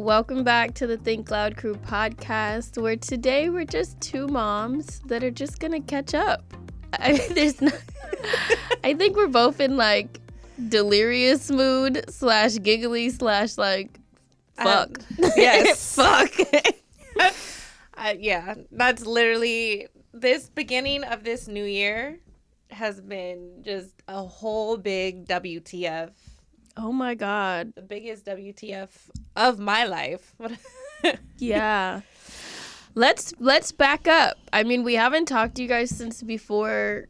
welcome back to the Think Loud Crew podcast, where today we're just two moms that are just gonna catch up. I think we're both in like delirious mood / giggly / like fuck. Yes. Fuck. Yeah, that's literally this beginning of this new year has been just a whole big WTF. Oh my god. The biggest WTF of my life. Yeah. Let's back up. I mean, we haven't talked to you guys since before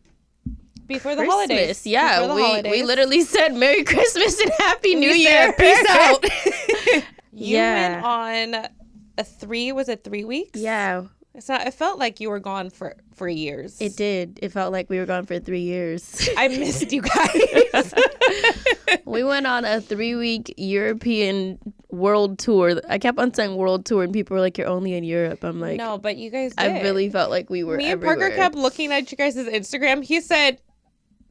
the Christmas. holidays. Yeah, Before the holidays. we literally said Merry Christmas and Happy New We Year. said, peace out. You Yeah. went on was it 3 weeks? Yeah, It felt like you were gone for years. it did. It felt like we were gone for 3 years. I missed you guys. We went on a 3-week European world tour. I kept on saying world tour, and people were like, "You're only in Europe." I'm like, No, but you guys did. I really felt like we were Me and everywhere. Parker kept looking at you guys' Instagram. He said,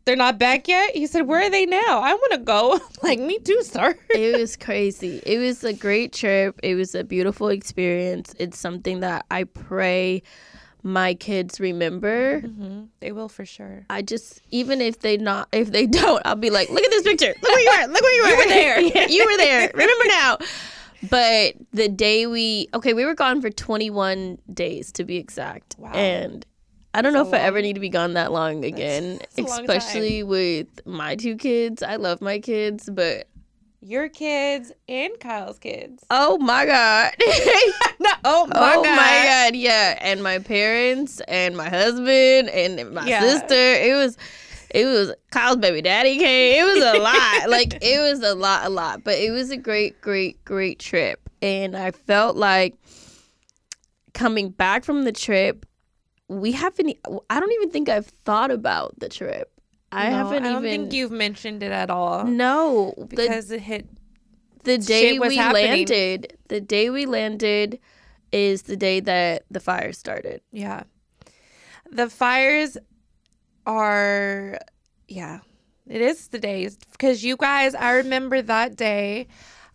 "They're not back yet?" He said, "Where are they now? I want to go." I'm like, me too, sir. It was crazy. It was a great trip. It was a beautiful experience. It's something that I pray my kids remember. Mm-hmm. They will for sure. I just, even if they don't, I'll be like, look at this picture. Look where you were. Look where you were. You were there. Yeah, you were there. Remember now. But the day we were gone for 21 days to be exact. Wow. And I don't know if I ever need to be gone that long again, That's a long especially with my two kids. I love my kids, but Your kids and Kyle's kids. oh my God. Oh my God. Yeah. And my parents and my husband and my Yeah. sister. It was Kyle's baby daddy came. It was a lot. Like, it was a lot. But it was a great trip. And I felt like coming back from the trip, I don't even think I've thought about the trip. I don't think you've mentioned it at all. No. Because it hit. The day Shit was we happening. landed is the day that the fire started. Yeah. The fires are, yeah, it is the days. Because you guys, I remember that day.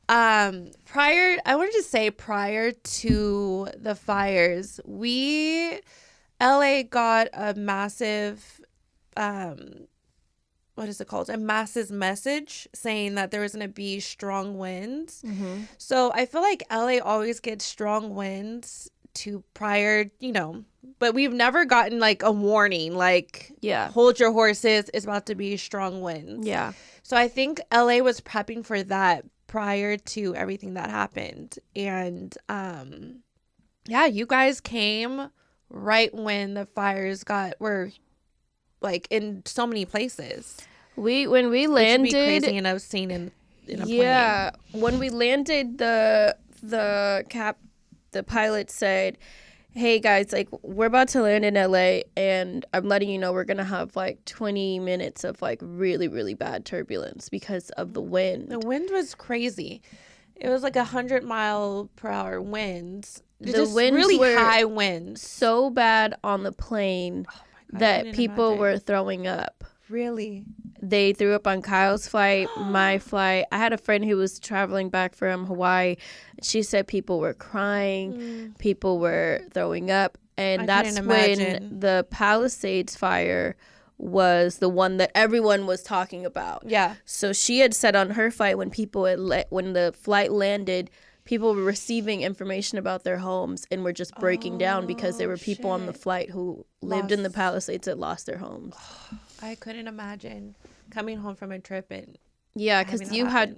Prior to the fires, LA got a massive, what is it called? A massive message saying that there was going to be strong winds. Mm-hmm. So I feel like LA always gets strong winds prior, but we've never gotten like a warning, like, Yeah. hold your horses, it's about to be strong winds. Yeah. So I think LA was prepping for that prior to everything that happened. And yeah, you guys came right when the fires were like in so many places. When we landed, Which would be crazy enough seen in a plane. yeah, when we landed, the pilot said, "Hey guys, like, we're about to land in LA, and I'm letting you know we're gonna have like 20 minutes of like really, really bad turbulence because of the wind." The wind was crazy. It was like 100-mile-per-hour winds. The winds really were high winds. So bad on the plane Oh my God, I that couldn't people imagine. were throwing up. Really. They threw up on Kyle's flight, my flight. I had a friend who was traveling back from Hawaii. She said people were crying, people were throwing up. And I that's couldn't when imagine. the Palisades fire was the one that everyone was talking about. Yeah. So she had said on her flight, when the flight landed, people were receiving information about their homes and were just breaking down because there were people on the shit. flight who lived in the Lost. Palisades that lost their homes. I couldn't imagine coming home from a trip and Yeah, having because that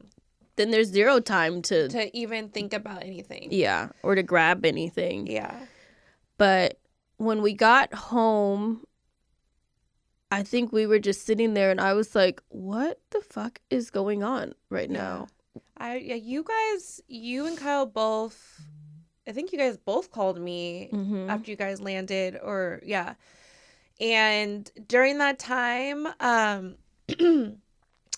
then there's zero time to even think about anything. yeah, or to grab anything. Yeah. But when we got home, I think we were just sitting there and I was like, what the fuck is going on right now? You and Kyle both, I think you guys both called me Mhm. after you guys landed, or yeah. And during that time,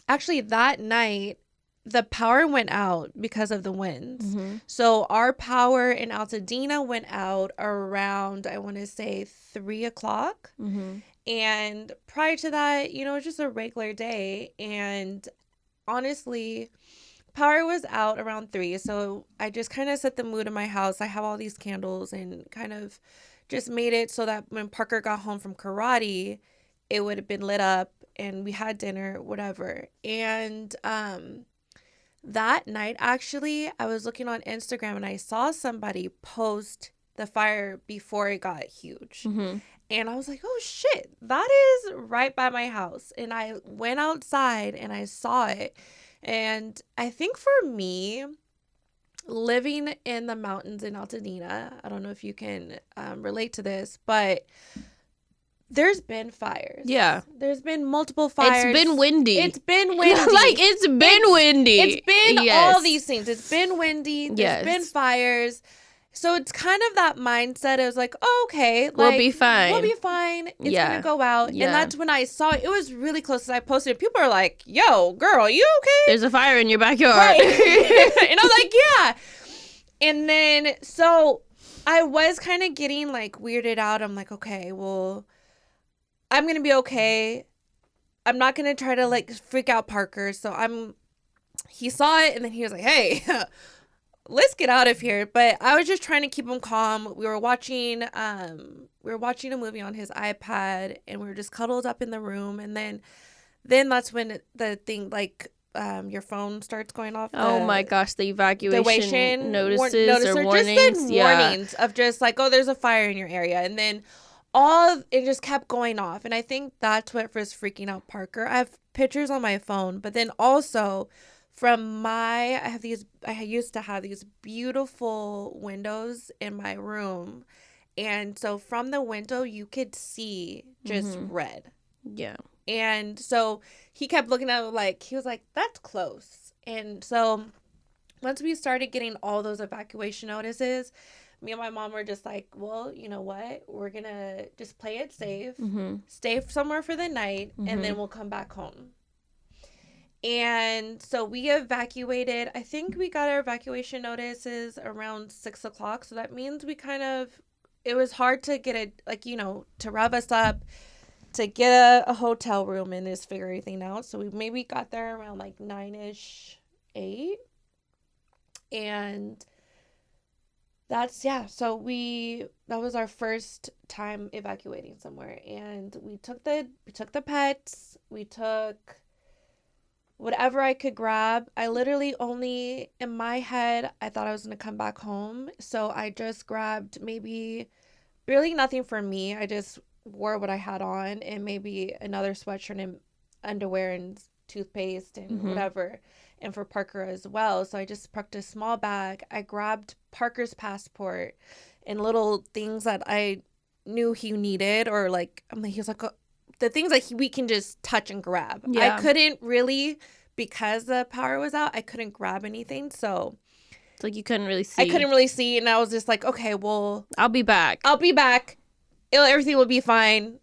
actually that night, the power went out because of the winds. Mhm. So our power in Altadena went out around, I want to say 3:00. Mhm. And prior to that, it's just a regular day. And honestly, power was out around 3, so I just kind of set the mood in my house. I have all these candles and kind of just made it so that when Parker got home from karate, it would have been lit up and we had dinner, whatever. And that night, actually, I was looking on Instagram and I saw somebody post the fire before it got huge. Mm-hmm. And I was like, oh shit, that is right by my house. And I went outside and I saw it. And I think for me, living in the mountains in Altadena, I don't know if you can relate to this, but there's been fires. Yeah. There's been multiple fires. It's been windy. It's been windy. It's been windy. It's been yes. all these things. It's been windy. There's yes. been fires. So it's kind of that mindset. It was like, oh, okay. Like, we'll be fine. We'll be fine. It's yeah. going to go out. Yeah. And that's when I saw it. It was really close. As I posted it. People are like, yo, girl, you okay? There's a fire in your backyard. Right. And I was like, yeah. And then, so I was kind of getting like weirded out. I'm like, okay, well, I'm going to be okay. I'm not going to try to like freak out Parker. So he saw it and then he was like, hey, let's get out of here. But I was just trying to keep him calm. We were watching a movie on his iPad and we were just cuddled up in the room. And then that's when the thing like your phone starts going off. Oh my gosh, the evacuation notices or Just warnings. warnings of just like, oh, there's a fire in your area. And then it just kept going off. And I think that's what was freaking out Parker. I have pictures on my phone, but then also I used to have these beautiful windows in my room. And so from the window, you could see just red. Yeah. And so he kept looking at it he was like, that's close. And so once we started getting all those evacuation notices, me and my mom were just like, well, you know what? We're going to just play it safe, stay somewhere for the night, and then we'll come back home. And so we evacuated. I think we got our evacuation notices around 6 o'clock. So that means it was hard to get to rev us up, to get a hotel room and just figure everything out. So we maybe got there around like 9-ish, 8. And so that was our first time evacuating somewhere. And we took the pets, we took whatever I could grab. I literally only, in my head, I thought I was going to come back home. So I just grabbed maybe really nothing for me. I just wore what I had on and maybe another sweatshirt and underwear and toothpaste and whatever. And for Parker as well. So I just packed a small bag. I grabbed Parker's passport and little things that I knew he needed, or he was like, the things that we can just touch and grab. Yeah. I couldn't really, because the power was out, I couldn't grab anything. So it's like you couldn't really see. I couldn't really see. And I was just like, okay, well, I'll be back. Everything will be fine.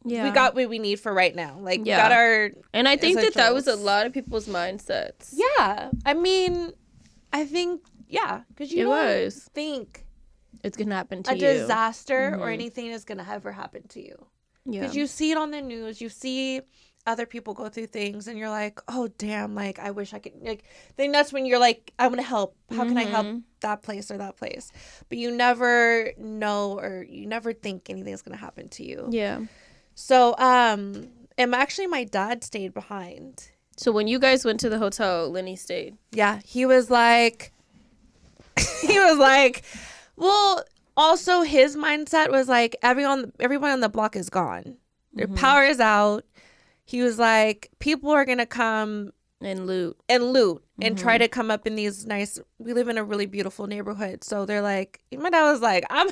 Yeah. We got what we need for right now. We got our And I think that was a lot of people's mindsets. Yeah. I mean, I think, yeah. Because you don't think it's going to happen to a you. disaster or anything is going to ever happen to you. Yeah. Because you see it on the news. You see other people go through things and you're like, oh, damn, I wish I could. Then that's when you're like, I want to help. How can I help that place or that place? But you never know, or you never think anything's going to happen to you. Yeah. So, actually my dad stayed behind. So when you guys went to the hotel, Lenny stayed. Yeah. He was like, well, also his mindset was like, everyone on the block is gone. Their power is out. He was like, people are going to come and loot and try to come up in these we live in a really beautiful neighborhood. So they're like, my dad was like, I'm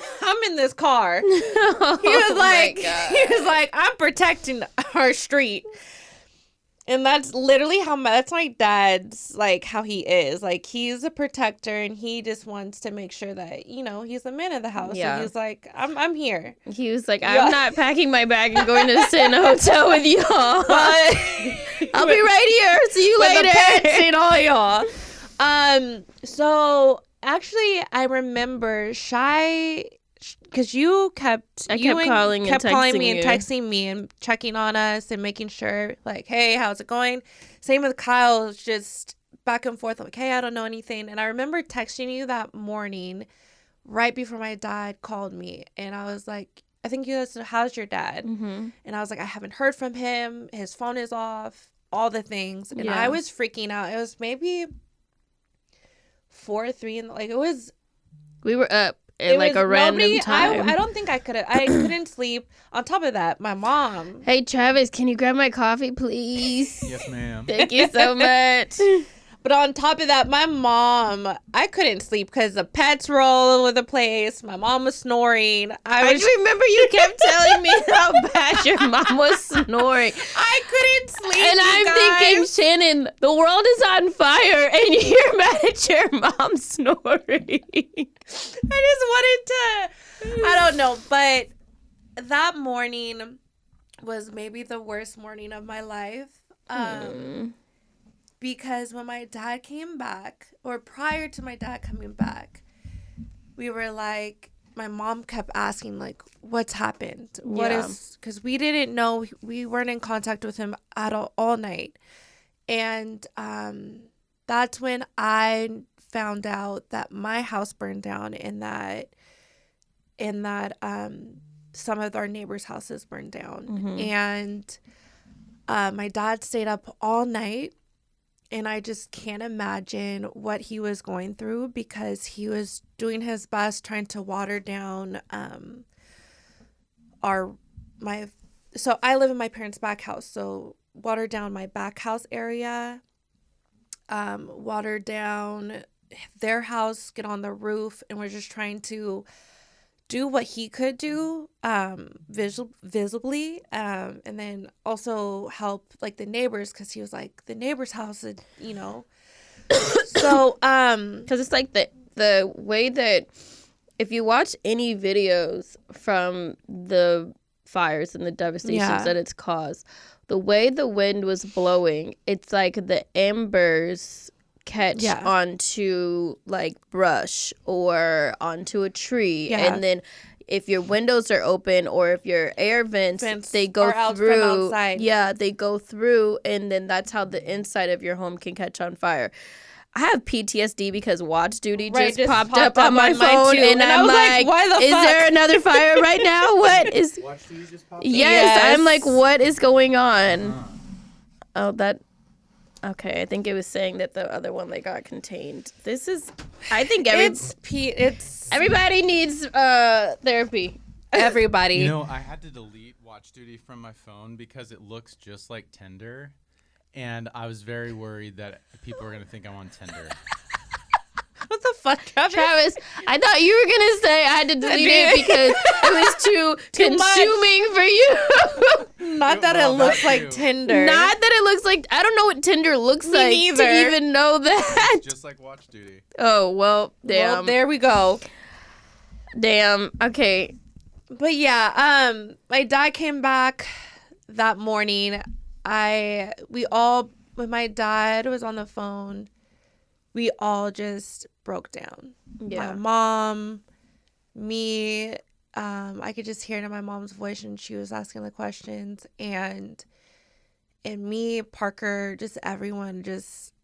in this car. He was like, I'm protecting our street. And that's literally that's my dad's, how he is. He's a protector and he just wants to make sure that, he's the man of the house. Yeah. So he's like, I'm here. He was like, I'm not packing my bag and going to sit in a hotel with y'all. I'll be right here. See you later. With the pets and all y'all. So actually I remember because you kept calling me and texting me and checking on us and making sure, hey, how's it going? Same with Kyle. It's just back and forth. I'm like, hey, I don't know anything. And I remember texting you that morning right before my dad called me. And I was like, I think you asked, how's your dad? Mm-hmm. And I was like, I haven't heard from him. His phone is off, all the things. And Yeah. I was freaking out. It was maybe 4 or 3. And like, it was. We were up at like a random time. I don't think I couldn't sleep. On top of that, my mom. Hey, Travis, can you grab my coffee, please? Yes, ma'am. Thank you so much. But on top of that, my mom, I couldn't sleep because the pets were all over the place. My mom was snoring. I remember you kept telling me how bad your mom was snoring. I couldn't sleep. And I'm thinking, Shannon, the world is on fire and you're mad at your mom snoring. I just wanted to, I don't know. But that morning was maybe the worst morning of my life. Because when my dad came back, or prior to my dad coming back, we were like, my mom kept asking, like, what's happened? What is, because we didn't know, we weren't in contact with him at all night. And that's when I found out that my house burned down and that some of our neighbors' houses burned down. Mm-hmm. And my dad stayed up all night. And I just can't imagine what he was going through because he was doing his best trying to water down so I live in my parents' back house. So water down my back house area, water down their house, get on the roof, and we're just trying to do what he could do visibly, and then also help like the neighbors because he was like the neighbor's house, you know. So because it's like the way that if you watch any videos from the fires and the devastations that it's caused, the way the wind was blowing, it's like the embers catch onto like brush or onto a tree, and then if your windows are open or if your air vents they go through, they go through, and then that's how the inside of your home can catch on fire. I have PTSD because Watch Duty just popped up on my phone, and I'm like, why the fuck? Is there another fire right now? What is Watch Duty just popped up? Yes, I'm like, what is going on? Oh, that. Okay, I think it was saying that the other one, they got contained. This is, I think it's everybody needs therapy. Everybody. You know, I had to delete Watch Duty from my phone because it looks just like Tinder, and I was very worried that people were going to think I'm on Tinder. What the fuck, Travis? I thought you were gonna say I had to delete it because it was too consuming for you. Not that it looks like Tinder. Not that it looks like. I don't know what Tinder looks like neither. to even know that. It's just like Watch Duty. Oh well, damn. Well, there we go. Damn. Okay. But yeah, my dad came back that morning. When my dad was on the phone, we all just broke down. Yeah. My mom, me, I could just hear it in my mom's voice, and she was asking the questions, and me, Parker, just everyone, just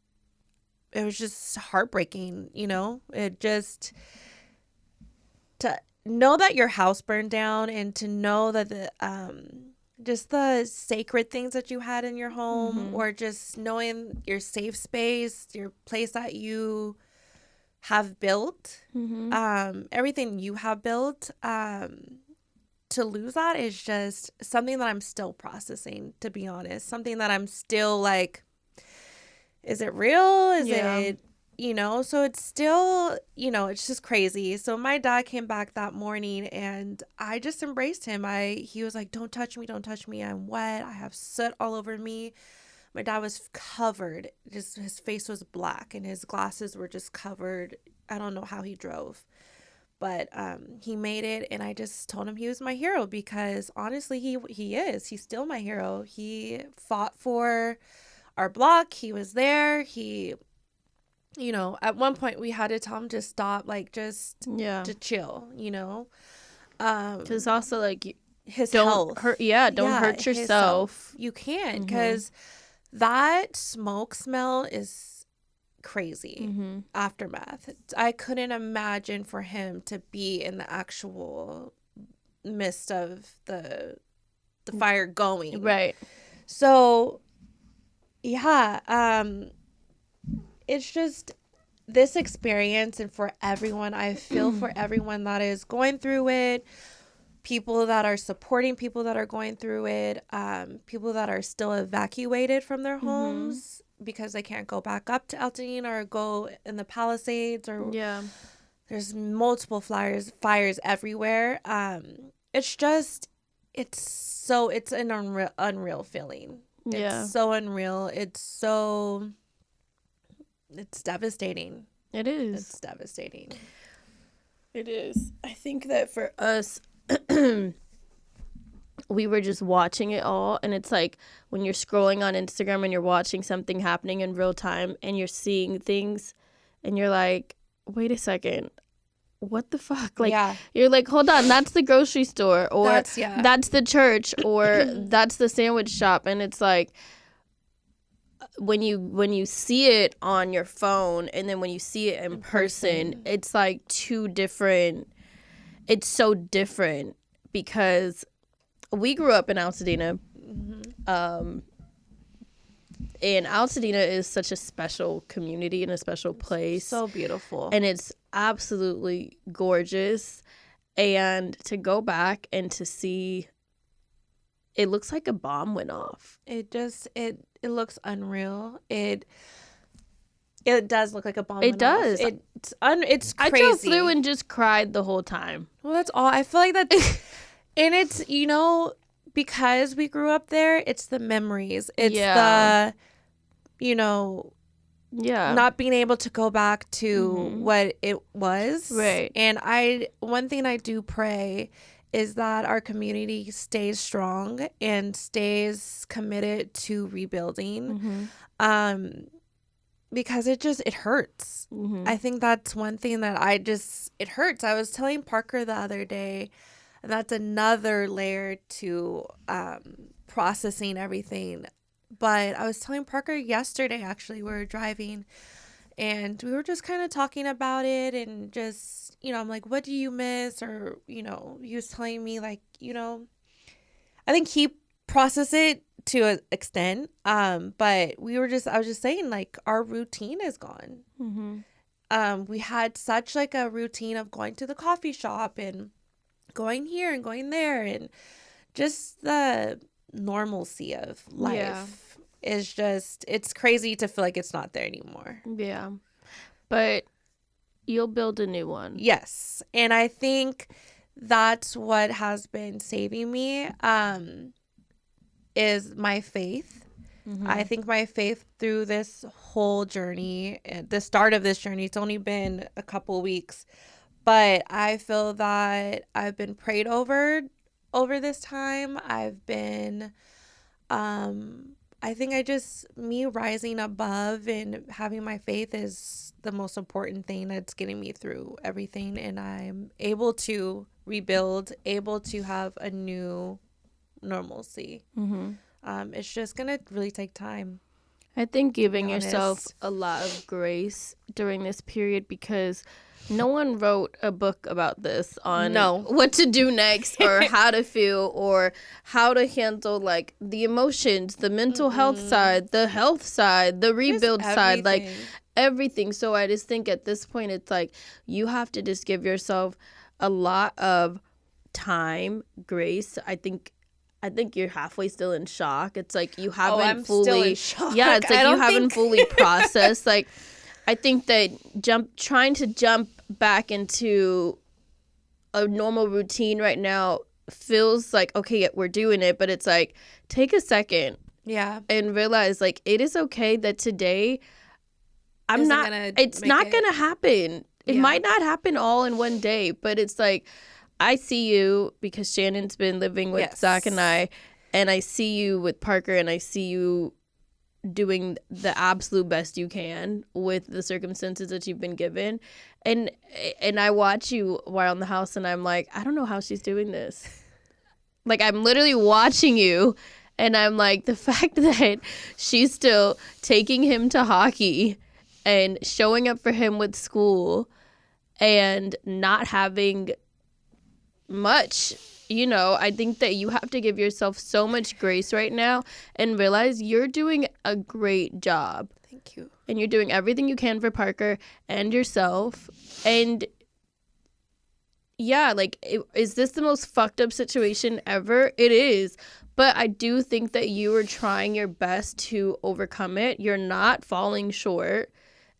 it was just heartbreaking, you know. It just to know that your house burned down, and to know that the just the sacred things that you had in your home, or just knowing your safe space, your place that you have built, everything you have built, to lose that is just something that I'm still processing, to be honest. Something that I'm still like, is it real? Is it, you know? So it's still, you know, it's just crazy. So my dad came back that morning, and I just embraced him. He was like, don't touch me, don't touch me. I'm wet. I have soot all over me. My dad was covered. Just his face was black, and his glasses were just covered. I don't know how he drove, but he made it. And I just told him he was my hero, because honestly, he is. He's still my hero. He fought for our block. He was there. He, you know, at one point we had to tell him to stop, like, just to chill, you know, because also like his don't health. don't hurt yourself. You can't, because that smoke smell is crazy aftermath. I couldn't imagine for him to be in the actual midst of the fire going. Right. So, yeah, it's just this experience, and for everyone, I feel for everyone that is going through it, people that are supporting people that are going through it, people that are still evacuated from their homes because they can't go back up to Eaton or go in the Palisades, or there's multiple fires everywhere. It's an unreal feeling. It's so unreal. It's devastating. It is. It's devastating. It is. I think that for us, we were just watching it all, and it's like when you're scrolling on Instagram and you're watching something happening in real time and you're seeing things and you're like, wait a second, what the fuck? Like, you're like, hold on, that's the grocery store, or that's the church, or that's the sandwich shop. And it's like, when you see it on your phone and then when you see it in person, it's like two different, it's so different, because we grew up in Altadena, and Altadena is such a special community and a special place. So beautiful. And it's absolutely gorgeous. And to go back and to see, it looks like a bomb went off. It looks unreal. It does look like a bomb. It does. It's crazy. I drove through and just cried the whole time. Well, that's all. I feel like that, and it's, because we grew up there, it's the memories. It's the, not being able to go back to what it was. Right. And one thing I do pray is that our community stays strong and stays committed to rebuilding. Because it hurts. I think that's one thing that it hurts. I was telling Parker the other day, and that's another layer to processing everything. But I was telling Parker yesterday, actually, we were driving, and we were just kind of talking about it, and just, I'm like, what do you miss? Or, he was telling me, like, I think he processed it to an extent, but I was just saying, like, our routine is gone. We had such like a routine of going to the coffee shop and going here and going there, and just the normalcy of life is just, it's crazy to feel like it's not there anymore. But you'll build a new one. Yes. And I think that's what has been saving me, is my faith. I think my faith through this whole journey, the start of this journey, it's only been a couple weeks, but I feel that I've been prayed over this time. I've been, I think me rising above and having my faith is the most important thing that's getting me through everything. And I'm able to rebuild, able to have a new normalcy. It's just gonna really take time. I think giving yourself a lot of grace during this period, because no one wrote a book about this on what to do next, or how to feel, or how to handle like the emotions, the mental health side, the health side, the rebuild side, like everything. So I just think at this point it's like you have to just give yourself a lot of time, grace. I think you're halfway still in shock. It's like you haven't fully. Still in shock. Yeah, it's like you haven't fully processed. Like, I think that trying to jump back into a normal routine right now feels like, okay, we're doing it, but it's like, take a second, and realize like it is okay that today it's not gonna happen. It might not happen all in one day, but it's like, I see you because Shannon's been living with Zach and I see you with Parker, and I see you doing the absolute best you can with the circumstances that you've been given. And I watch you around the house, and I'm like, I don't know how she's doing this. Like, I'm literally watching you, and I'm like, the fact that she's still taking him to hockey and showing up for him with school and not having much, you know, I think that you have to give yourself so much grace right now and realize you're doing a great job. Thank you. And you're doing everything you can for Parker and yourself. And yeah, like, is this the most fucked up situation ever? It is. But I do think that you are trying your best to overcome it. You're not falling short.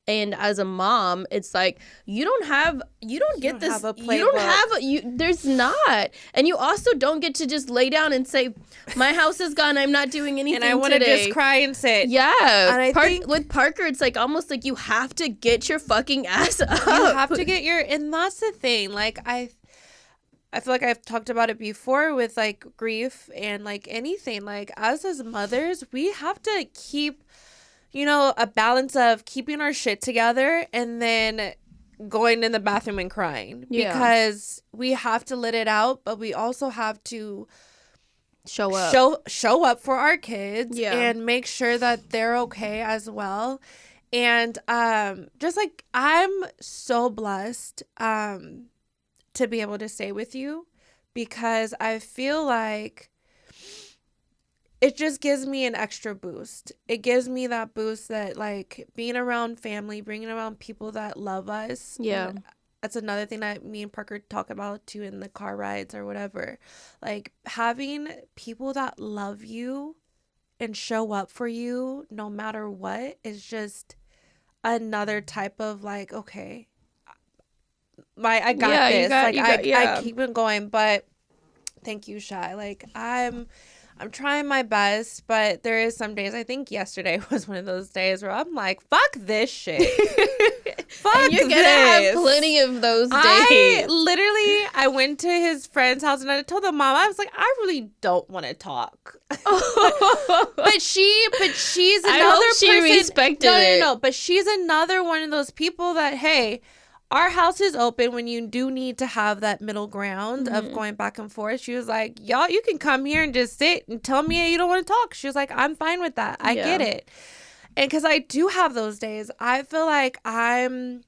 And as a mom, it's like, you don't get this. There's not. And you also don't get to just lay down and say, my house is gone, I'm not doing anything today. And I want to just cry and sit. Yeah. And I think with Parker, it's like almost like you have to get your fucking ass up. You have to get and that's the thing. Like, I feel like I've talked about it before with like grief and like anything. Like, as mothers, we have to keep, you know, a balance of keeping our shit together and then going in the bathroom and crying. Yeah. Because we have to let it out, but we also have to show up for our kids and make sure that they're okay as well. And just like, I'm so blessed to be able to stay with you, because I feel like it just gives me an extra boost. It gives me that boost that, like, being around family, bringing around people that love us. Yeah. That's another thing that me and Parker talk about too in the car rides or whatever. Like, having people that love you and show up for you no matter what is just another type of like, okay, I got this. I keep it going. But thank you, Shy. Like, I'm trying my best, but there is some days, I think yesterday was one of those days where I'm like, fuck this shit. Fuck and you're gonna have plenty of those days. I went to his friend's house and I told the mom, I was like, I really don't want to talk. but she's another I hope she person. respected it. No. But she's another one of those people that, hey, our house is open when you do need to have that middle ground of going back and forth. She was like, y'all, you can come here and just sit and tell me you don't want to talk. She was like, I'm fine with that. I get it. And because I do have those days, I feel like I'm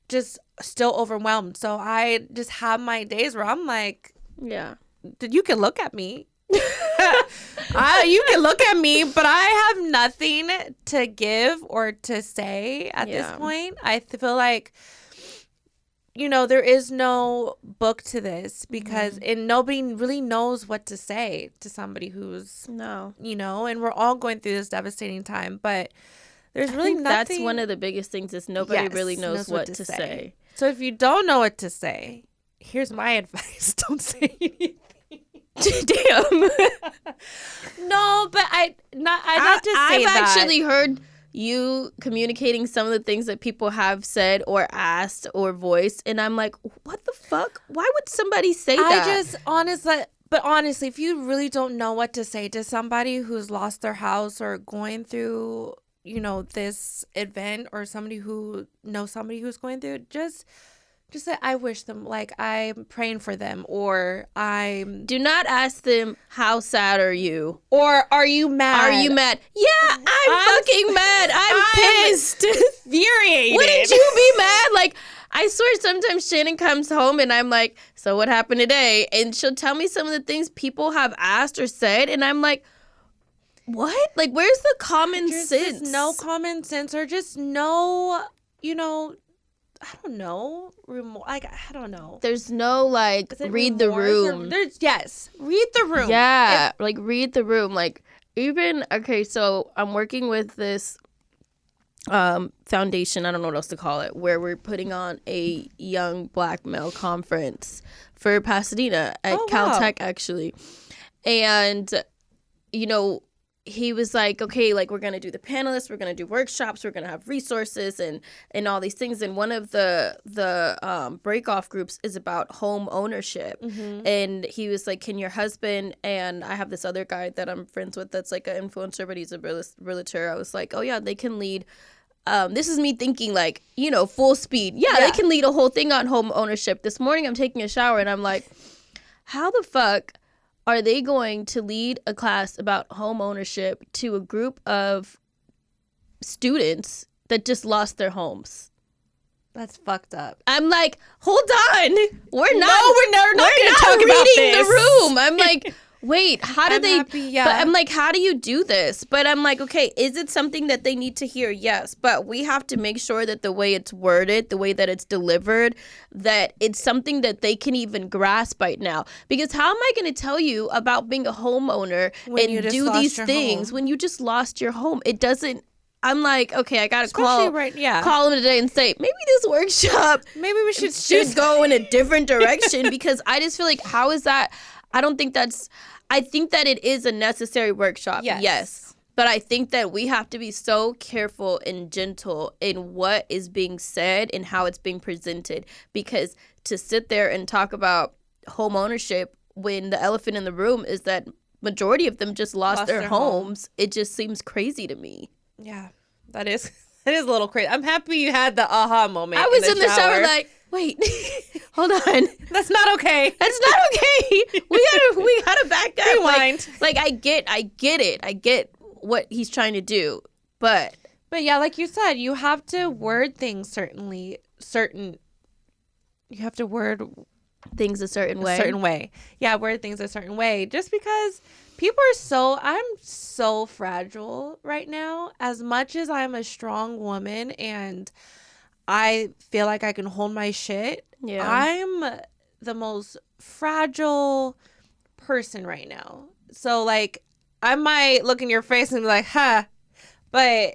just still overwhelmed. So I just have my days where I'm like, yeah, you can look at me. You can look at me, but I have nothing to give or to say at this point. I feel like, you know, there is no book to this because and nobody really knows what to say to somebody who's, you know, and we're all going through this devastating time, but there's really nothing. That's one of the biggest things is nobody really knows what to say. So if you don't know what to say, here's my advice. Don't say anything. Damn. No, but I've actually heard you communicating some of the things that people have said or asked or voiced, and I'm like, what the fuck? Why would somebody say that? Honestly, if you really don't know what to say to somebody who's lost their house or going through, you know, this event, or somebody who knows somebody who's going through it, just say, I wish them, like, I'm praying for them, or do not ask them, how sad are you? Or are you mad? Are you mad? Yeah, I'm fucking mad. I'm pissed. Infuriated. Wouldn't you be mad? Like, I swear sometimes Shannon comes home and I'm like, so what happened today? And she'll tell me some of the things people have asked or said, and I'm like, what? Like, where's the common sense? Just no common sense, or just no, you know, I don't know. I don't know. There's no, like, read the room. Read the room. Yeah, like, read the room. Like, even, okay, so I'm working with this foundation, I don't know what else to call it, where we're putting on a young black male conference for Pasadena at Caltech, actually. And, you know, he was like, okay, like, we're going to do the panelists, we're going to do workshops, we're going to have resources and all these things. And one of the break-off groups is about home ownership. And he was like, can your husband, and I have this other guy that I'm friends with that's like an influencer, but he's a realtor. I was like, oh, yeah, they can lead. This is me thinking, like, you know, full speed. Yeah, they can lead a whole thing on home ownership. This morning I'm taking a shower and I'm like, how the fuck are they going to lead a class about home ownership to a group of students that just lost their homes. That's fucked up. I'm like, hold on. We're not talk about reading this. the room. I'm like, wait, how do they? Happy, yeah. But I'm like, how do you do this? But I'm like, okay, is it something that they need to hear? Yes, but we have to make sure that the way it's worded, the way that it's delivered, that it's something that they can even grasp right now. Because how am I going to tell you about being a homeowner and do these things when you just lost your home? It doesn't. I'm like, okay, I gotta call him today and say, maybe this workshop, maybe we should go in a different direction, because I just feel like, how is that? I think that it is a necessary workshop. Yes. But I think that we have to be so careful and gentle in what is being said and how it's being presented, because to sit there and talk about home ownership when the elephant in the room is that majority of them just lost their homes, it just seems crazy to me. Yeah, that is a little crazy. I'm happy you had the aha moment. I was in the shower like, wait, hold on. That's not okay. That's not okay. We gotta back up. Rewind. Like I get it. I get what he's trying to do. But yeah, like you said, you have to word things you have to word things a certain way. Yeah, word things a certain way. Just because I'm so fragile right now. As much as I'm a strong woman and I feel like I can hold my shit, I'm the most fragile person right now. So like, I might look in your face and be like, huh, but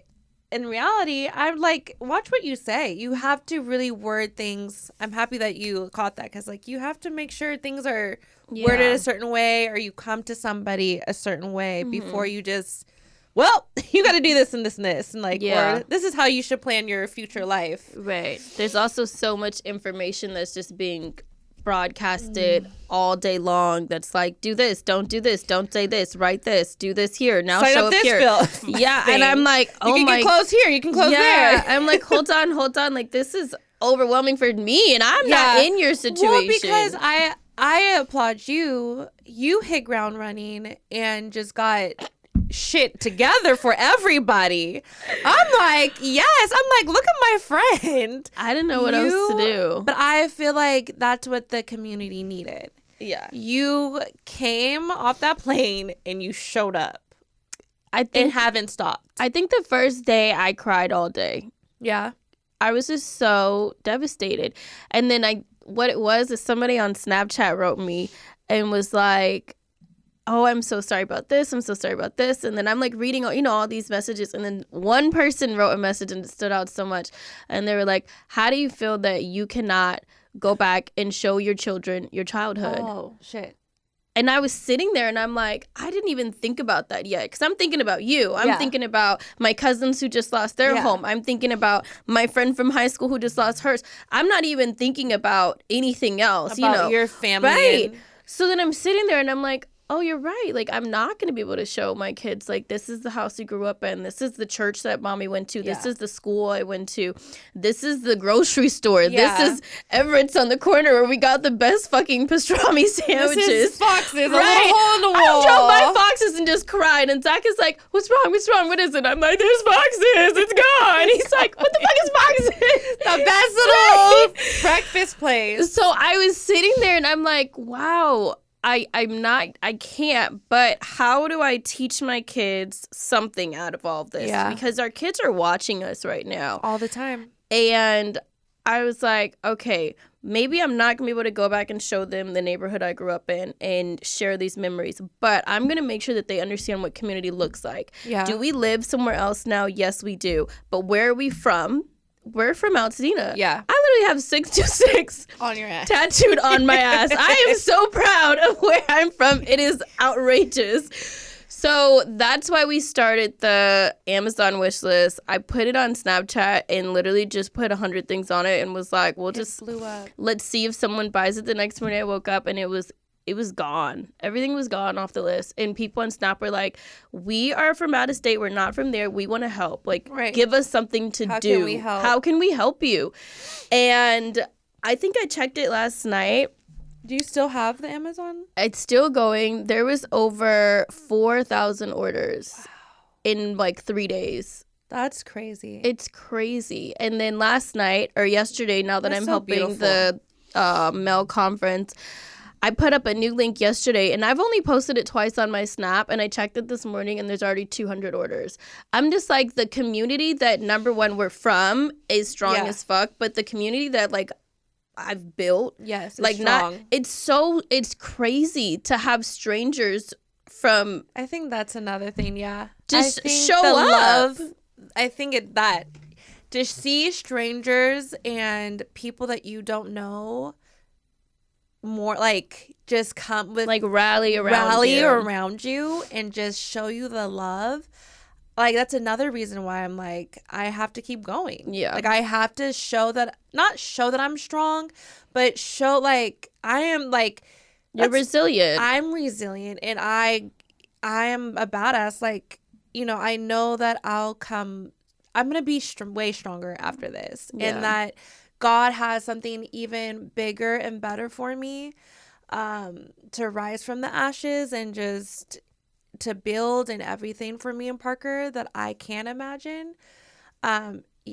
in reality, I'm like, watch what you say. You have to really word things. I'm happy that you caught that, because like, you have to make sure things are worded a certain way, or you come to somebody a certain way before you just, well, you got to do this and this and this, and like, or this is how you should plan your future life. Right. There's also so much information that's just being broadcasted all day long. That's like, do this, don't say this, write this, do this here, now sign show up up here. Yeah, and I'm like, oh you can get clothes here, you can close there. I'm like, hold on, like this is overwhelming for me, and I'm not in your situation. Well, because I applaud you. You hit ground running and just got shit together for everybody. I'm like, yes. I'm like, look at my friend. I didn't know what else to do. But I feel like that's what the community needed. Yeah. You came off that plane and you showed up. And haven't stopped. I think the first day I cried all day. Yeah. I was just so devastated. And then what it was is somebody on Snapchat wrote me and was like, oh, I'm so sorry about this. I'm so sorry about this. And then I'm like reading, all these messages. And then one person wrote a message and it stood out so much. And they were like, how do you feel that you cannot go back and show your children your childhood? Oh, shit. And I was sitting there and I'm like, I didn't even think about that yet. Because I'm thinking about you. I'm thinking about my cousins who just lost their home. I'm thinking about my friend from high school who just lost hers. I'm not even thinking about anything else, about your family. Right. So then I'm sitting there and I'm like, oh, you're right. Like, I'm not going to be able to show my kids, like, this is the house you grew up in. This is the church that mommy went to. This is the school I went to. This is the grocery store. Yeah. This is Everett's on the corner where we got the best fucking pastrami sandwiches. This is Fox's, a little right? hole in the wall. I drove by Fox's and just cried. And Zach is like, what's wrong? What is it? I'm like, there's Fox's. It's gone. He's like, what the fuck is Fox's? The best little breakfast place. So I was sitting there and I'm like, wow. I can't, but how do I teach my kids something out of all of this? Yeah. Because our kids are watching us right now. All the time. And I was like, okay, maybe I'm not going to be able to go back and show them the neighborhood I grew up in and share these memories, but I'm going to make sure that they understand what community looks like. Yeah. Do we live somewhere else now? Yes, we do. But where are we from? We're from Altadena. Yeah. I literally have 626 on your ass, tattooed on my ass. I am so proud of where I'm from. It is outrageous. So that's why we started the Amazon wish list. I put it on Snapchat and literally just put 100 things on it and was like, blew up. Let's see if someone buys it. The next morning I woke up and it was gone. Everything was gone off the list. And people on Snap were like, we are from out of state. We're not from there. We want to help. Like, give us something to do. How can we help? How can we help you? And I think I checked it last night. Do you still have the Amazon? It's still going. There was over 4,000 orders in like 3 days. That's crazy. It's crazy. And then last night or yesterday, now that That's I'm so helping beautiful. the Mel conference, I put up a new link yesterday, and I've only posted it twice on my Snap, and I checked it this morning, and there's already 200 orders. I'm just like, the community that, number one, we're from is strong as fuck, but the community that, like, I've built, Yes, it's like, strong. it's crazy to have strangers from. I think that's another thing. Yeah, Just I think show the up. Love. I think that to see strangers and people that you don't know more, like, just come with, Like, rally around you and just show you the love. Like, that's another reason why I'm like, I have to keep going. Yeah. Like, I have to not show that I'm strong, but show, like, I am, like, You're resilient. I'm resilient, and I am a badass. Like, I know that I'm going to be way stronger after this. Yeah. And that God has something even bigger and better for me, to rise from the ashes and just to build and everything for me and Parker that I can't imagine.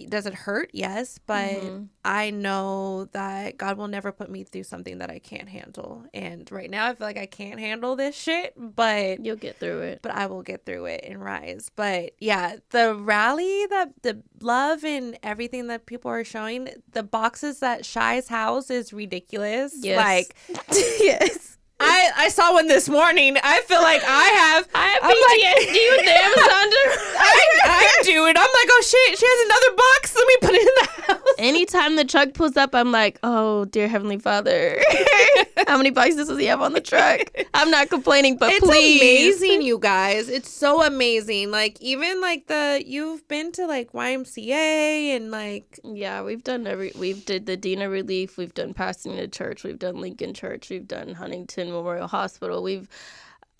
Does it hurt? Yes, but I know that God will never put me through something that I can't handle. And right now I feel like I can't handle this shit, but You'll get through it. But I will get through it and rise. But yeah, the rally, the love and everything that people are showing, the boxes that Shy's house is ridiculous. Yes. Like, Yes. I saw one this morning. I feel like I have PTSD with the Amazon. I do it. I'm like, oh shit, she has another box. Let me put it in the house. Anytime the truck pulls up, I'm like, oh, dear Heavenly Father. How many boxes does he have on the truck? I'm not complaining, but It's please. amazing, you guys. It's so amazing. Like, even like you've been to like YMCA and like. Yeah, we've did the Dina Relief, we've done Passing to Church, we've done Lincoln Church, we've done Huntington Memorial Hospital. It's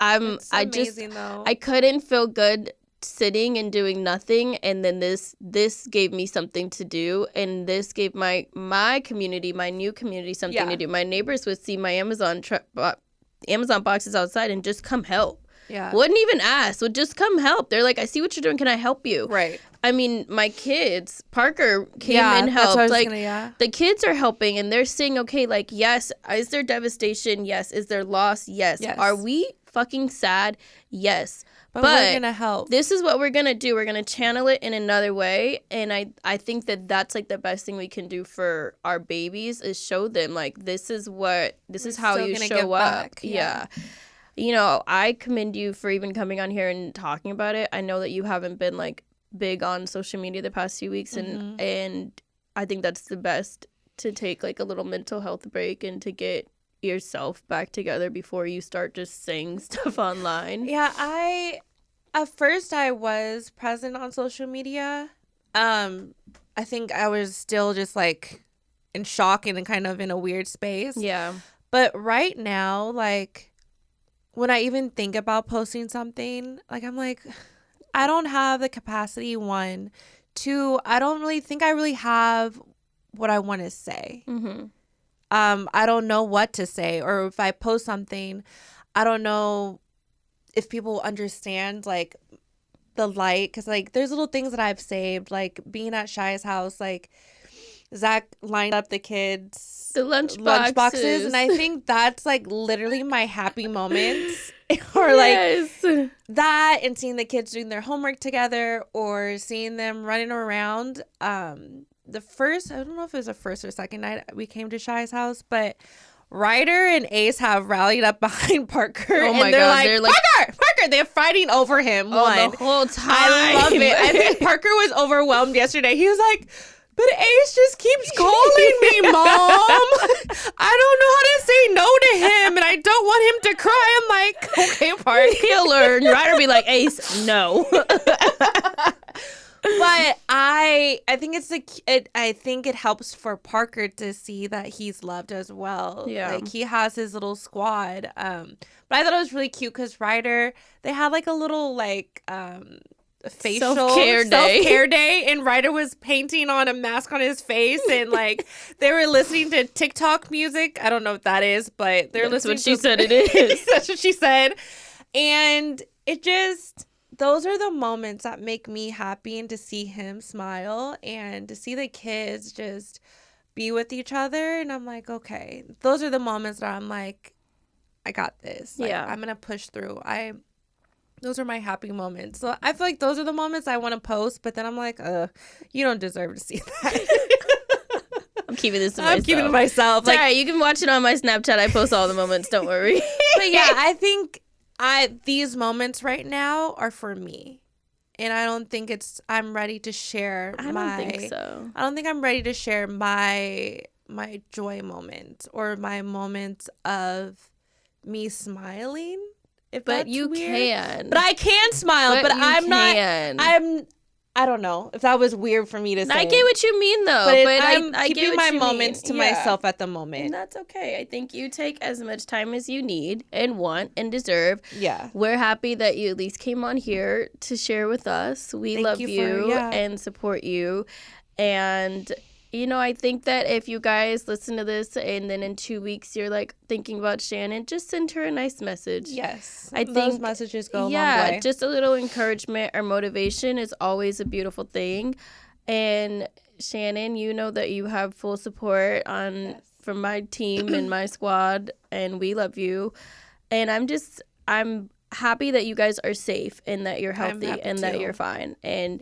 amazing, though. I couldn't feel good sitting and doing nothing, and then this gave me something to do, and this gave my community, my new community, something to do. My neighbors would see my Amazon boxes outside and just come help. Yeah. Wouldn't even ask, would just come help. They're like, I see what you're doing, can I help you? Right. I mean, my kids, Parker came and helped. Like, the kids are helping, and they're saying, okay, like, yes, is there devastation? Yes. Is there loss? Yes. Are we fucking sad? Yes. But we're going to help. This is what we're going to do. We're going to channel it in another way. And I think that that's like the best thing we can do for our babies is show them, like, this is how you show up. Yeah. I commend you for even coming on here and talking about it. I know that you haven't been like big on social media the past few weeks, and I think that's the best, to take like a little mental health break and to get yourself back together before you start just saying stuff online. Yeah, at first I was present on social media. I think I was still just like in shock and kind of in a weird space. Yeah. But right now, like, when I even think about posting something, like, I'm like, I don't have the capacity, 1. 2, I don't really think I really have what I want to say. I don't know what to say, or if I post something, I don't know if people understand, like, the light, because, like, there's little things that I've saved, like being at Shy's house, like, Zach lined up the kids' lunch boxes, and I think that's like literally my happy moments, or like that, and seeing the kids doing their homework together, or seeing them running around. The first, I don't know if it was the first or second night we came to Shy's house, but Ryder and Ace have rallied up behind Parker. Oh my and they're God, like, they're like, Parker! They're fighting over him. The whole time. I love it. I think Parker was overwhelmed yesterday. He was like, but Ace just keeps calling me, Mom. I don't know how to say no to him, and I don't want him to cry. I'm like, okay, Parker. He'll learn. Ryder be like, Ace, no. But I think I think it helps for Parker to see that he's loved as well. Yeah, like, he has his little squad. But I thought it was really cute because Ryder, they had like a little like facial self-care day, and Ryder was painting on a mask on his face, and like they were listening to TikTok music. I don't know what that is, but they're listening. That's what she said it is. That's what she said. And it just, those are the moments that make me happy, and to see him smile and to see the kids just be with each other. And I'm like, okay, those are the moments that I'm like, I got this. Like, Yeah. I'm going to push through. Those are my happy moments. So I feel like those are the moments I want to post, but then I'm like, you don't deserve to see that. I'm keeping this to myself. I'm keeping it to myself. It's all right. You can watch it on my Snapchat. I post all the moments. Don't worry. But yeah, I think these moments right now are for me. And I don't think I'm ready to share I don't think so. I don't think I'm ready to share my joy moments or my moments of me smiling. If But that's you weird. can. But I can smile, but I'm can. not. I don't know if that was weird for me to say. I get what you mean, though. But I'm I keeping my moments to myself at the moment. And that's okay. I think you take as much time as you need and want and deserve. Yeah. We're happy that you at least came on here to share with us. We Thank love you you, for- and support you. And, I think that if you guys listen to this and then in 2 weeks you're like thinking about Shannon, just send her a nice message. Yes. I Those think messages go a long way. Just a little encouragement or motivation is always a beautiful thing. And Shannon, you know that you have full support from my team and my squad, and we love you. And I'm happy that you guys are safe and that you're healthy and that you're fine. And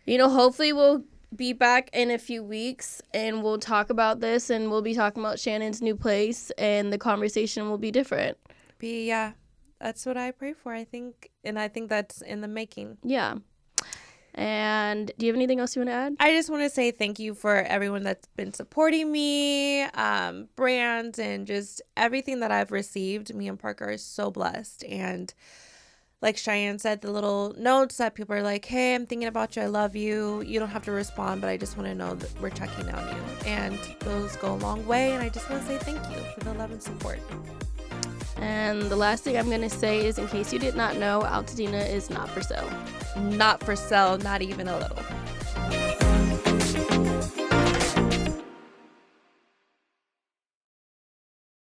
hopefully we'll be back in a few weeks and we'll talk about this, and we'll be talking about Shannon's new place, and the conversation will be different. That's what I pray for, I think. And I think that's in the making. Yeah. And do you have anything else you want to add? I just want to say thank you for everyone that's been supporting me, brands, and just everything that I've received. Me and Parker are so blessed. And like Cheyenne said, the little notes that people are like, hey, I'm thinking about you. I love you. You don't have to respond, but I just want to know that we're checking on you. And those go a long way. And I just want to say thank you for the love and support. And the last thing I'm going to say is, in case you did not know, Altadena is not for sale. Not for sale, not even a little.